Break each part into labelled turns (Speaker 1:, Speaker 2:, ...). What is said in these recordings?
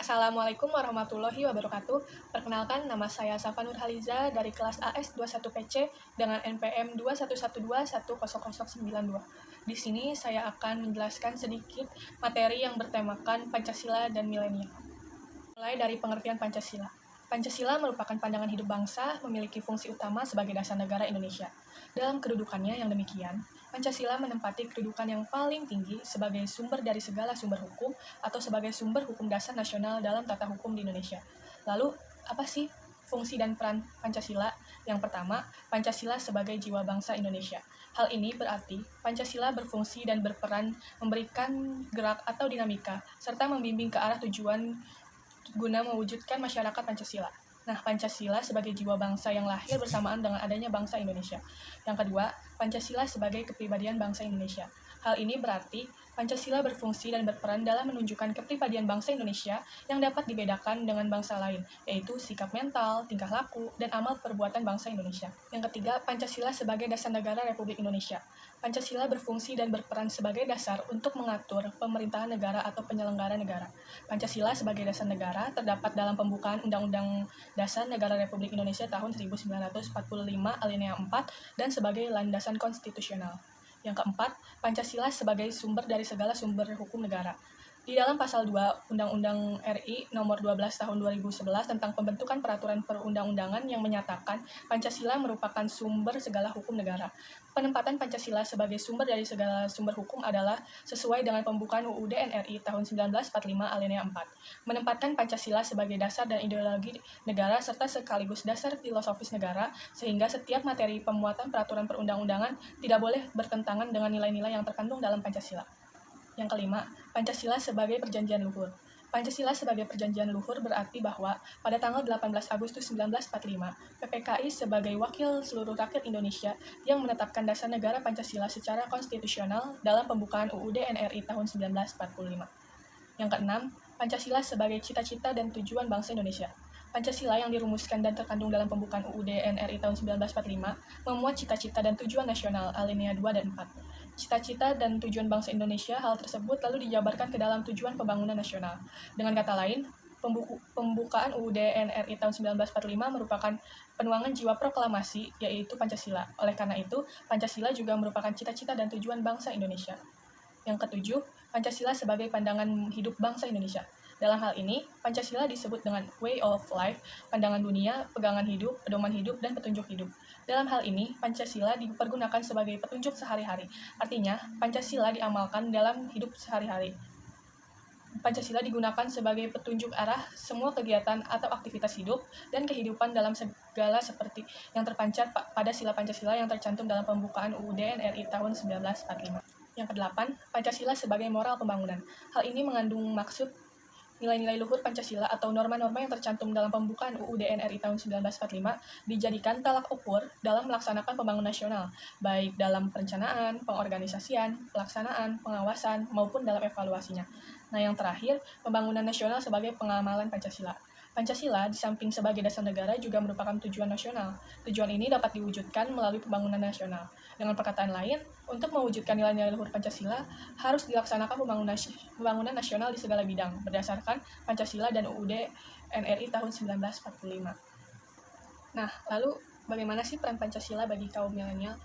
Speaker 1: Assalamualaikum warahmatullahi wabarakatuh. Perkenalkan, nama saya Safa Nurhaliza dari kelas AS 21PC dengan NPM 211210092. Di sini saya akan menjelaskan sedikit materi yang bertemakan Pancasila dan milenial. Mulai dari pengertian Pancasila. Pancasila merupakan pandangan hidup bangsa, memiliki fungsi utama sebagai dasar negara Indonesia. Dalam kedudukannya yang demikian, Pancasila menempati kedudukan yang paling tinggi sebagai sumber dari segala sumber hukum atau sebagai sumber hukum dasar nasional dalam tata hukum di Indonesia. Lalu, apa sih fungsi dan peran Pancasila? Yang pertama, Pancasila sebagai jiwa bangsa Indonesia. Hal ini berarti Pancasila berfungsi dan berperan memberikan gerak atau dinamika, serta membimbing ke arah tujuan guna mewujudkan masyarakat Pancasila. Nah, Pancasila sebagai jiwa bangsa yang lahir bersamaan dengan adanya bangsa Indonesia. Yang kedua, Pancasila sebagai kepribadian bangsa Indonesia. Hal ini berarti Pancasila berfungsi dan berperan dalam menunjukkan kepribadian bangsa Indonesia yang dapat dibedakan dengan bangsa lain, yaitu sikap mental, tingkah laku, dan amal perbuatan bangsa Indonesia. Yang ketiga, Pancasila sebagai dasar negara Republik Indonesia. Pancasila berfungsi dan berperan sebagai dasar untuk mengatur pemerintahan negara atau penyelenggara negara. Pancasila sebagai dasar negara terdapat dalam pembukaan Undang-Undang Dasar Negara Republik Indonesia tahun 1945 alinea 4 dan sebagai landasan konstitusional. Yang keempat, Pancasila sebagai sumber dari segala sumber hukum negara. Di dalam pasal 2 Undang-Undang RI nomor 12 tahun 2011 tentang pembentukan peraturan perundang-undangan yang menyatakan Pancasila merupakan sumber segala hukum negara. Penempatan Pancasila sebagai sumber dari segala sumber hukum adalah sesuai dengan pembukaan UUD NRI tahun 1945 alinea 4. Menempatkan Pancasila sebagai dasar dan ideologi negara serta sekaligus dasar filosofis negara, sehingga setiap materi pemuatan peraturan perundang-undangan tidak boleh bertentangan dengan nilai-nilai yang terkandung dalam Pancasila. Yang kelima, Pancasila sebagai perjanjian luhur. Pancasila sebagai perjanjian luhur berarti bahwa pada tanggal 18 Agustus 1945, PPKI sebagai wakil seluruh rakyat Indonesia yang menetapkan dasar negara Pancasila secara konstitusional dalam pembukaan UUD NRI tahun 1945. Yang keenam, Pancasila sebagai cita-cita dan tujuan bangsa Indonesia. Pancasila yang dirumuskan dan terkandung dalam pembukaan UUD NRI tahun 1945 memuat cita-cita dan tujuan nasional alinea 2 dan 4. Cita-cita dan tujuan bangsa Indonesia, hal tersebut lalu dijabarkan ke dalam tujuan pembangunan nasional. Dengan kata lain, pembukaan UUD NRI tahun 1945 merupakan penuangan jiwa proklamasi, yaitu Pancasila. Oleh karena itu, Pancasila juga merupakan cita-cita dan tujuan bangsa Indonesia. Yang ketujuh, Pancasila sebagai pandangan hidup bangsa Indonesia. Dalam hal ini, Pancasila disebut dengan way of life, pandangan dunia, pegangan hidup, pedoman hidup, dan petunjuk hidup. Dalam hal ini, Pancasila dipergunakan sebagai petunjuk sehari-hari. Artinya, Pancasila diamalkan dalam hidup sehari-hari. Pancasila digunakan sebagai petunjuk arah semua kegiatan atau aktivitas hidup dan kehidupan dalam segala seperti yang terpancar pada sila Pancasila yang tercantum dalam pembukaan UUD NRI tahun 1945. Yang kedelapan, Pancasila sebagai moral pembangunan. Hal ini mengandung maksud nilai-nilai luhur Pancasila atau norma-norma yang tercantum dalam pembukaan UUD NRI tahun 1945 dijadikan tolak ukur dalam melaksanakan pembangunan nasional, baik dalam perencanaan, pengorganisasian, pelaksanaan, pengawasan, maupun dalam evaluasinya. Nah, yang terakhir, pembangunan nasional sebagai pengamalan Pancasila. Pancasila, di samping sebagai dasar negara, juga merupakan tujuan nasional. Tujuan ini dapat diwujudkan melalui pembangunan nasional. Dengan perkataan lain, untuk mewujudkan nilai-nilai luhur Pancasila, harus dilaksanakan pembangunan nasional di segala bidang, berdasarkan Pancasila dan UUD NRI tahun 1945. Nah, lalu bagaimana sih peran Pancasila bagi kaum milenial?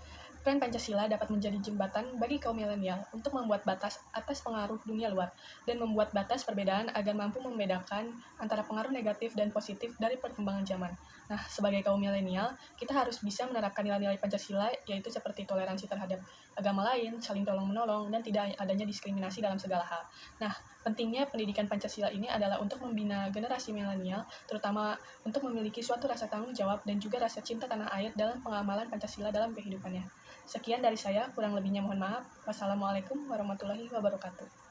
Speaker 1: Peran Pancasila dapat menjadi jembatan bagi kaum milenial untuk membuat batas atas pengaruh dunia luar dan membuat batas perbedaan agar mampu membedakan antara pengaruh negatif dan positif dari perkembangan zaman. Nah, sebagai kaum milenial, kita harus bisa menerapkan nilai-nilai Pancasila, yaitu seperti toleransi terhadap agama lain, saling tolong-menolong, dan tidak adanya diskriminasi dalam segala hal. Nah, pentingnya pendidikan Pancasila ini adalah untuk membina generasi milenial, terutama untuk memiliki suatu rasa tanggung jawab dan juga rasa cinta tanah air dalam pengamalan Pancasila dalam kehidupannya. Sekian dari saya, kurang lebihnya mohon maaf. Wassalamualaikum warahmatullahi wabarakatuh.